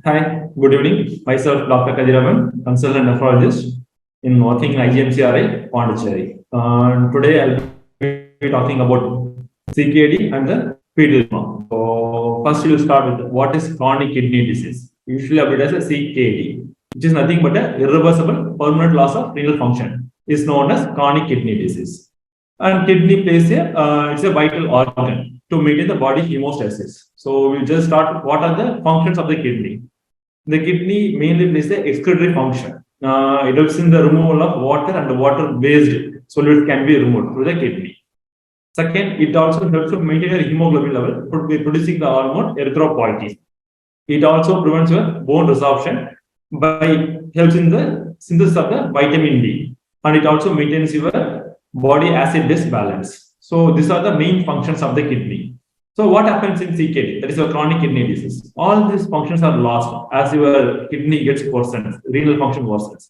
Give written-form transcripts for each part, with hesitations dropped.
Hi, good evening. Myself, Dr. Kadhiravan, consultant nephrologist in working in IGMCRI, Pondicherry. Today, I'll be talking about CKD and the fetal edema. So, first, we'll start with what is chronic kidney disease. Usually, updated as a CKD, which is nothing but a irreversible permanent loss of renal function, is known as chronic kidney disease. And kidney plays it's a vital organ to maintain the body hemostasis. So, we'll just start. What are the functions of the kidney? The kidney mainly plays the excretory function. It helps in the removal of water and water-based solids can be removed through the kidney. Second, it also helps to maintain a hemoglobin level, producing the hormone erythropoietin. It also prevents your bone resorption by helps in the synthesis of the vitamin D, and it also maintains your body acid-base balance. So these are the main functions of the kidney. So what happens in CKD? That is a chronic kidney disease. All these functions are lost as your kidney gets worsens, renal function worsens.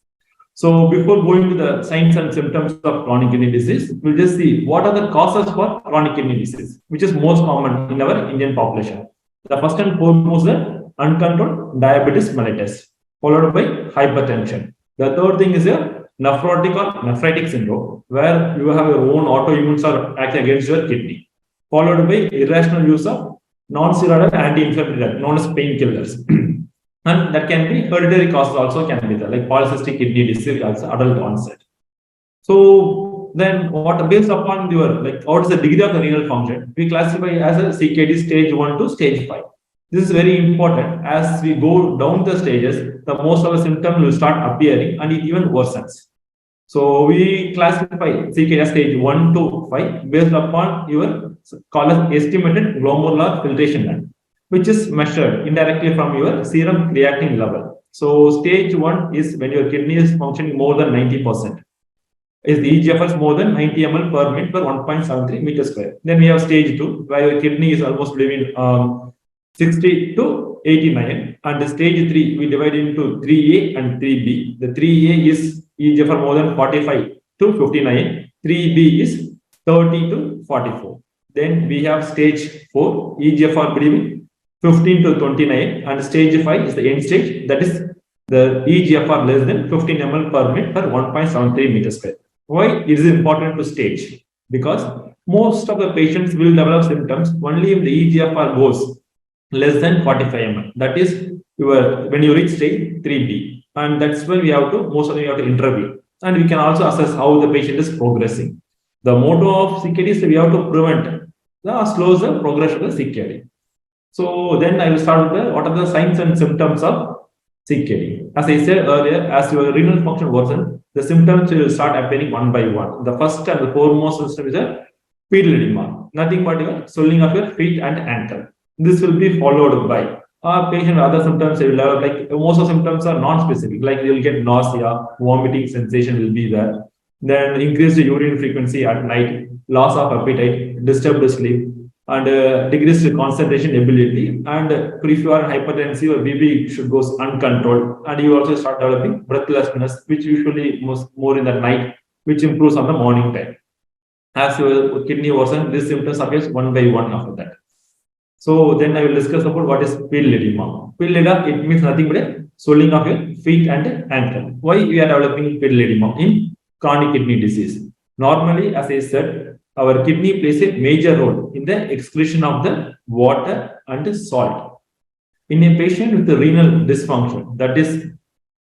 So before going to the signs and symptoms of chronic kidney disease, we'll just see what are the causes for chronic kidney disease, which is most common in our Indian population. The first and foremost is uncontrolled diabetes mellitus, followed by hypertension. The third thing is a nephrotic or nephritic syndrome, where you have your own autoimmune cells acting against your kidney, followed by irrational use of non-steroidal anti-inflammatory drugs known as painkillers. And that can be hereditary causes also can be there, like polycystic kidney disease, also adult onset. So then what based upon your, like what is the degree of the renal function, we classify as a CKD stage 1 to stage 5. This is very important. As we go down the stages, the most of the symptoms will start appearing and it even worsens. So we classify CKD as stage 1 to 5 based upon your call as estimated glomerular filtration rate, which is measured indirectly from your serum creatinine level. So stage 1 is when your kidney is functioning more than 90%. Is the EGFR is more than 90 ml per minute per 1.73 meter square. Then we have stage 2, where your kidney is almost between 60 to 89. And the stage 3, we divide into 3A and 3B. The 3A is EGFR more than 45 to 59. 3B is 30 to 44. Then we have stage 4, EGFR between 15 to 29. And stage 5 is the end stage. That is the EGFR less than 15 ml per minute per 1.73 meter square. Why it is important to stage? Because most of the patients will develop symptoms only if the EGFR goes less than 45 ml. That is when you reach stage 3B. And that's when we have to, most of them you have to intervene. And we can also assess how the patient is progressing. The motto of CKD is we have to prevent the slow progression of the CKD. So then I will start with what are the signs and symptoms of CKD. As I said earlier, as your renal function worsens, the symptoms will start appearing one by one. The first and the foremost symptom is a fetal edema, nothing but your swelling of your feet and ankle. This will be followed by patient other symptoms. Will have, like most of the symptoms are non-specific, like you will get nausea, vomiting sensation will be there. Then increased urine frequency at night, loss of appetite, disturbed sleep, and decreased concentration ability, and if you are hypertensive or BP should go uncontrolled, and you also start developing breathlessness, which usually more in the night, which improves on the morning time. As your kidney worsens, these symptoms appears one by one after that. So then I will discuss about what is fetal edema. Fetal edema, it means nothing but a swelling of your feet and ankle. Why we are developing fetal edema in chronic kidney disease? Normally, as I said, our kidney plays a major role in the excretion of the water and salt. In a patient with a renal dysfunction, that is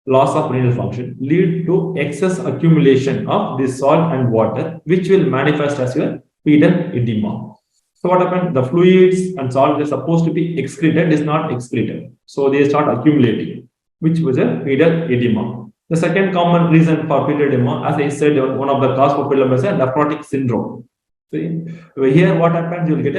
loss of renal function, lead to excess accumulation of this salt and water, which will manifest as your fetal edema. So what happens? The fluids and salt is supposed to be excreted, is not excreted. So they start accumulating, which was a fetal edema. The second common reason for fetal edema, as I said, one of the cause for fetal edema is a nephrotic syndrome. See, here what happens? You'll get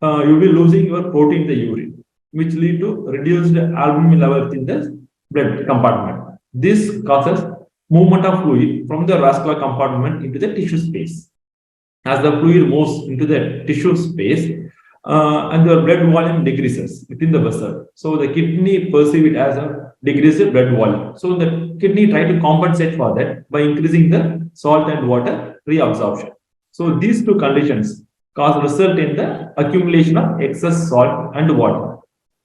you'll be losing your protein in the urine, which lead to reduced albumin levels in the blood compartment. This causes movement of fluid from the vascular compartment into the tissue space. As the fluid moves into the tissue space, and the blood volume decreases within the vessel. So the kidney perceive it as a decreased blood volume. So the kidney try to compensate for that by increasing the salt and water reabsorption. So these two conditions result in the accumulation of excess salt and water,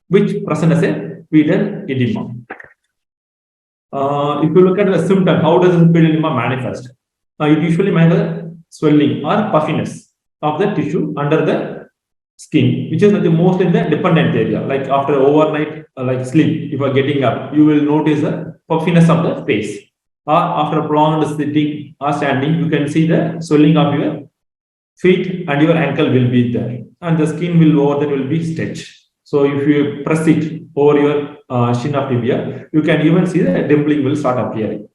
which present as a pedal edema. If you look at the symptom, how does the pedal edema manifest? It usually manifests swelling or puffiness of the tissue under the skin, which is most in the dependent area. Like after overnight like sleep, if you are getting up, you will notice the puffiness of the face. Or after prolonged sitting or standing, you can see the swelling of your feet and your ankle will be there, and the skin will over there will be stretched. So if you press it over your shin of tibia, you can even see the dimpling will start appearing,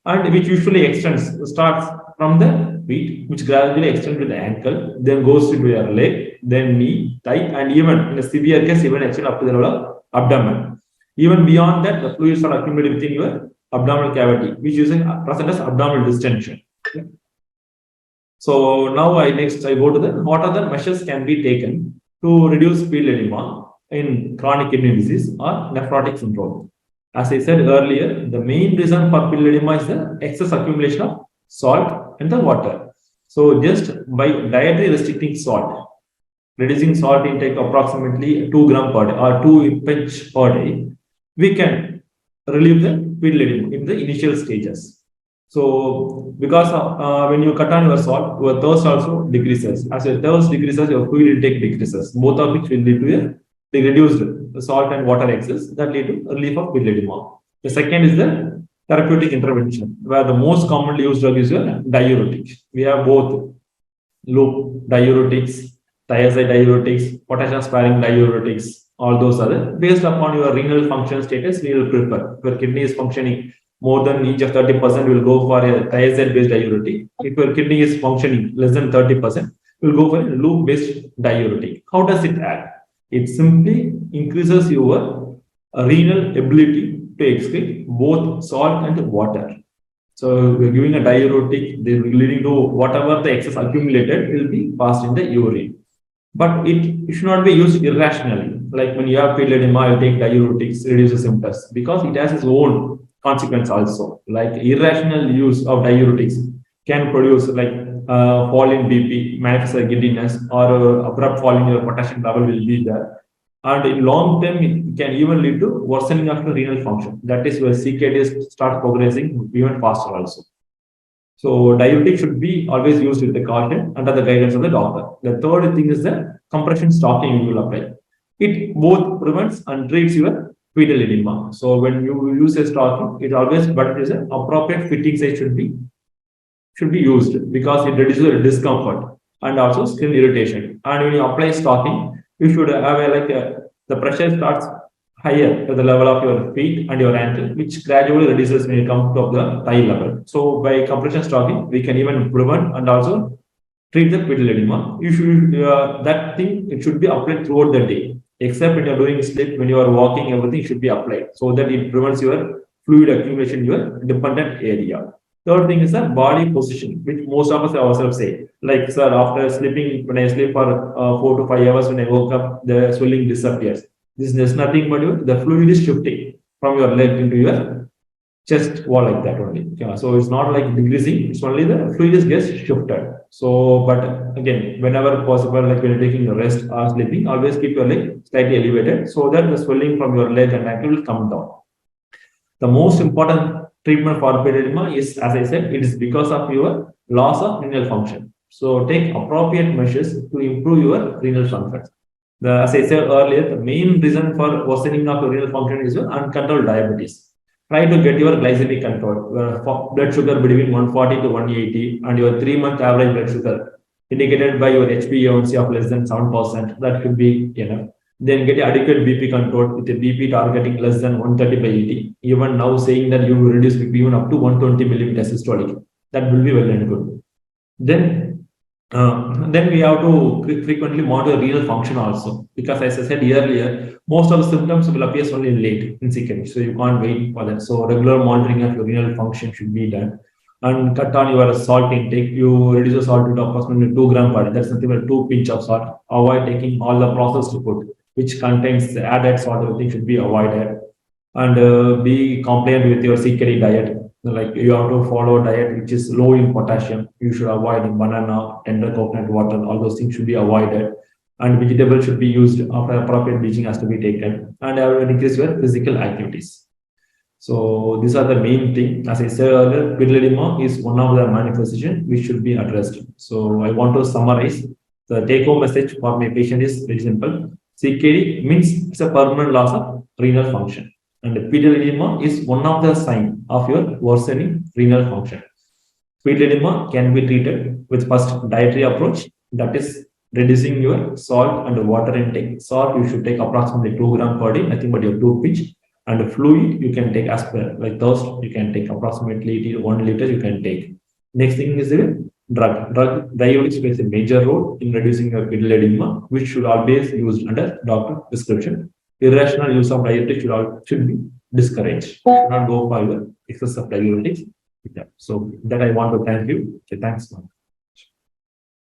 and which usually starts from the feet, which gradually extends to the ankle, then goes to your leg, then knee, thigh, and even in a severe case, even extend up to the level of abdomen. Even beyond that, the fluids are accumulated within your abdominal cavity, which is present as abdominal distension. Okay. So now I go to what are the measures can be taken to reduce pedal edema in chronic kidney disease or nephrotic syndrome. As I said earlier, the main reason for pedal edema is the excess accumulation of salt in the water. So just by dietary restricting salt, reducing salt intake approximately 2 gram per day or 2 pinch per day, we can relieve the pedal edema in the initial stages. So because when you cut on your salt, your thirst also decreases. As your thirst decreases, your fluid intake decreases, both of which will lead to a reduced salt and water excess that lead to relief of pedal edema. The second is the therapeutic intervention, where the most commonly used drug is your diuretic. We have both loop diuretics, thiazide diuretics, potassium sparing diuretics. All those are based upon your renal function status. We will prefer if your kidney is functioning more than each of 30%, will go for a thiazide based diuretic. If your kidney is functioning less than 30%, we'll go for a loop based diuretic. How does it act? It simply increases your renal ability to excrete both salt and water. So we're giving a diuretic, leading to whatever the excess accumulated will be passed in the urine. But it should not be used irrationally. Like when you have pedal edema, you take diuretics, reduces symptoms, because it has its own consequence also. Like irrational use of diuretics can produce like fall in BP, manifest as giddiness, or abrupt fall in your potassium level will be there. And in long term, it can even lead to worsening of the renal function. That is where CKD starts progressing even faster also. So diuretic should be always used with the caution under the guidance of the doctor. The third thing is the compression stocking you will apply. It both prevents and treats your pedal edema. So when you use a stocking, it always, but it is an appropriate fitting size should be used, because it reduces the discomfort and also skin irritation. And when you apply stocking, you should have the pressure starts higher to the level of your feet and your ankle, which gradually reduces when you come to the thigh level. So by compression stocking, we can even prevent and also treat the pedal edema. You should that thing, it should be applied throughout the day, except when you're doing sleep, when you are walking, everything should be applied so that it prevents your fluid accumulation in your dependent area. Third thing is the body position, which most of us ourselves say, like, sir, after sleeping, when I sleep for 4 to 5 hours, when I woke up, the swelling disappears. This is nothing but the fluid is shifting from your leg into your chest wall like that only. Yeah, so it's not like decreasing, it's only the fluid gets shifted. So, but again, whenever possible, like when you're taking a rest or sleeping, always keep your leg slightly elevated so that the swelling from your leg and ankle will come down. The most important treatment for pedal edema is, as I said, it is because of your loss of renal function. So take appropriate measures to improve your renal function. As I said earlier, the main reason for worsening of your renal function is your uncontrolled diabetes. Try to get your glycemic control, blood sugar between 140 to 180, and your 3-month average blood sugar indicated by your HbA1c of less than 7%. That should be enough. Then get adequate BP control with a BP targeting less than 130 by 80. Even now saying that you will reduce BP even up to 120 millimeters systolic. That will be well and good. Then we have to frequently monitor renal function also, because as I said earlier, most of the symptoms will appear only late in CKD, so you can't wait for that. So regular monitoring of your renal function should be done, and cut on your salt intake. You reduce the salt to approximately 2 gram per day. That's nothing but 2 pinch of salt. Avoid taking all the processed food which contains added salt. Everything should be avoided, and be compliant with your CKD diet. Like you have to follow a diet which is low in potassium. You should avoid banana, tender coconut water. All those things should be avoided. and vegetable should be used after appropriate bleaching has to be taken, and I will increase your physical activities. So these are the main thing. As I said earlier, pedal edema is one of the manifestations which should be addressed. So I want to summarize. The take-home message for my patient is very simple. CKD means it's a permanent loss of renal function, and pedal edema is one of the signs of your worsening renal function. Pedal edema can be treated with first dietary approach, that is reducing your salt and water intake. Salt you should take approximately 2 grams per day, nothing but your toothpick. And fluid you can take as per like thirst, you can take approximately 1 liter you can take. Next thing is the drug. Diuretics plays a major role in reducing your pedal edema, which should always be used under doctor prescription. Irrational use of diuretics should be discouraged. You should not go for your excess of diuretics. Yeah. So that I want to thank you. Okay, thanks.